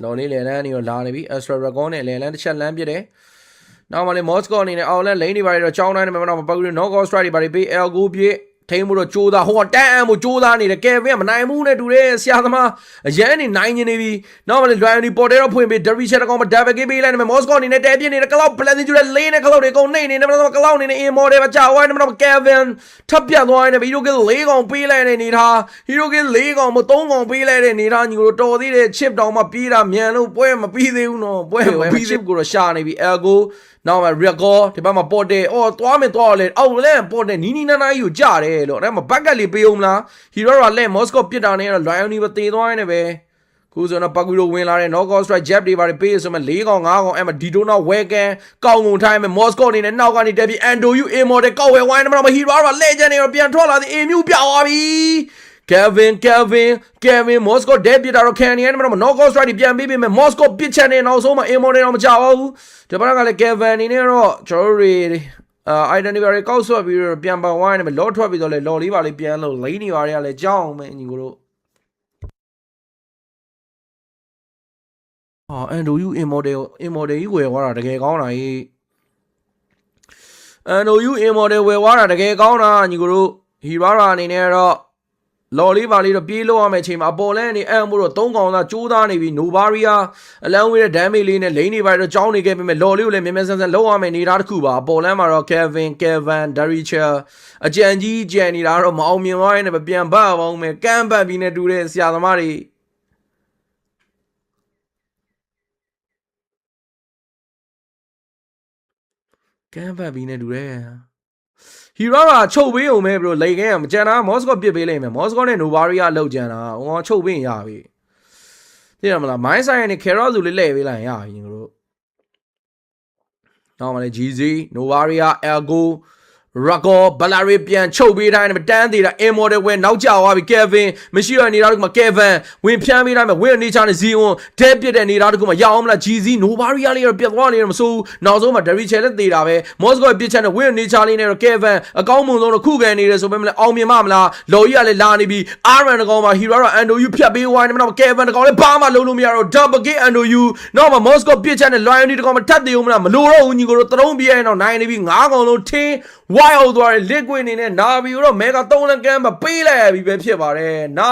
လော်လေးလေလန်းနေတော့လာနေပြီ Astra Dragon နဲ့လေလန်းတစ်ချက်လမ်းပြတယ်နောက်မှလည်း Moscow အနေနဲ့အောင်လန်းလိန်နေပါတော့ကြောင်းတိုင်းနဲ့မတော့ပတ်ပြီး Knockout Strike တွေပါပေး L9 ပြည့်ထိန်းမှုတော့ကြိုးသားဟိုတန်းအမ်းမှုကြိုးသားနေတယ်ကယ်ဗင်ကမနိုင်မှုနဲ့တူတယ်ဆရာသမားအရန်နေနိုင်နေပြီနောက်မှလည်း Lion ပေါ်တယ်တော့ဖွင့်ပေး Derby Chat ကောင်မ Double Game ပေးလိုက်တယ် Moscow အနေနဲ့တဲပြင်းနေတဲ့ကလောက် Blessing ကျတဲ့လေးနဲ့ကလောက်တွေကုန်နေနေတယ်မတော့ကလောက်နေနေ Immortal ပဲကြာဝိုင်းတယ်မတော့ Kevin ထပ်ပြတ်သွားနေပြီ Hero Kill ၄ကောင်ပေးလိုက်တဲ့နေထား Hero Kill ၄ကောင်မ3ကောင်ပေးလိုက်တဲ့နေထားညီတို့တော်သေးတယ် Chip တောင်မှပြေးတာမြန်လို့ပွဲမပြီးသေးဘူးနော်ပွဲမပြီး Chip ကိုတော့ရှာနေပြီ Elgoနောက်မှ record ဒီဘက်မှာပေါ်တယ်အော်သွားမယ်သွားလေအောက်လဲပေါ်တယ်နီးနီးနားနားကြီးကိုကြတယ်လို့အဲ့မှာဘက်ကလေးပေးအောင်မလား Hero ကလက် Moscow ပြစ်တာနဲ့တော့ Lion ပဲတေသွားနေပဲခုဆိုတော့ Pagulo ဝင်လာတဲ့ Knockout Strike Jab တွေပါပေးဆိုမှ4ကောင်5ကောင်အဲ့မှာ Didona Wagon ကောင်းကုန်ထိုင်းမယ် Moscow အနေနဲ့နောက်ကနေတက်ပြီး Andoyu Immortal ကောက်ဝဲဝိုင်းမှာ Hero ကလက်ကျန်နေတော့ပြန်ထွက်လာသည် Emu ပြသွားပြီKevin Moscow ဒက်ပြတာတော့ခံနေရတယ်မတော့ Knockout Strike ပြန်ပေးပေးမယ် Moscow ပစ်ချက်နေနောက်ဆုံးမှာ Immortal တော့မကြောက်ဘူးဒီဘက်ကလည်း Kevin အနေနဲ့တော့ကျွန်တော်တို့identity ကောက်ဆွဲပြီးတော့ပြန်ပါဝိုင်းနေမယ်လော့ထွက်ပြီးတော့လေလော်လေးပါလေးပြန်လို့လိမ့်နေပါရလေကြောက်မယ်ညီကိုတို့Andoyu Immortal ကြီးဝယ်သွားတာတကယ်ကောင်းတာကြီး Andoyu Immortal ဝယ်သွားတာတကယ်ကောင်းတာညီကိုတို့ Hero အနေနဲ့တော့လော်လေးပါလေးတော့ပြေးလို့ရမယ်အချိန်မှာအပေါ်လဲနေအံ့မို့တော့3ကောင်သာကြိုးသားနေပြီ Novaria အလန်းဝေးတဲ့ damage လေးနဲ့လိမ့်နေပါတော့ကြောင်းနေခဲ့ပြီမဲ့လော်လေးကိုလည်းမြန်မြန်ဆန်ဆန်လုံးရမယ်နေတာတစ်ခုပါအပေါ်လန်းမှာတော့ Kevin Daricha အကြံကြီးကြံနေတာတော့မအောင်မြင်သွားရင်လည်းပြန်ပတ်အောင်မယ်ကမ်းပတ်ပြီးနေတူတဲ့ဆရာသမားတွေကမ်းပတ်ပြီးနေတူတဲ့Hero ကချုပ်ပေးအောင်ပဲဘရိုလိန်ခဲမကြံတာ Moscow ပစ်ပေးလိုက်မယ် Moscow နဲ့ Novaria လောက်ကြံတာဟောချုပ်ပေးရင်ရပြီသိရမလား Mind Science နဲ့ Carrot ဆိုလေးလှည့်ပေးလိုက်ရင်ရပြီညီတို့နောက်မှလည်း GZ Novaria Elgo Rago Balari ပြန်ချုပ်ပေးတိုင်းတန်းသေးတာ Immortal ဝဲနောက်ကျသွားပြီ Kevin မရှိရနေတာတခုမှ Kevin ဝင်ဖြန်းပေးတိုင်းမှာဝင်နေချနဲ့ Zion တဲပြစ်တဲ့နေတာတခုမှရအောင်မလား GZ Novaria လေးတော့ပြတ်သွားနေတော့မစိုးနောက်ဆုံးမှာ Derby Chat လည်းသေးတာပဲ Moscow ပြစ်ချက်နဲ့ဝင်နေချလေးနဲ့တော့ Kevin အကောင်းမွန်ဆုံးတော့ခုခံနေတယ်ဆိုပေမဲ့အောင်မြင်မလားလော်ကြီးကလည်းလာနေပြီ Iron တကောင်မှာ Hero က Andoyu ဖြတ်ပေးဝိုင်းနေမှာ Kevin တကောင်လည်းဘာမှလုံးလို့မရတော့ Double Game Andoyu နောက်မှာ Moscow ပြစ်ချက်နဲ့ Lion တကောင်မှာထပ်သေးဦးမလားမလိုတော့ဘူးညီကိုတို့တရုံးပြဲတော့နိုင်နေပြီ9ကောင်လုံးထင်း Wild သွားတယ် liquid အနေနဲ့နာဘီကိုတော့ Mega 3လန်ကမ်းမှာပေးလိုက်ရပြီပဲဖြစ်ပါတယ်နာ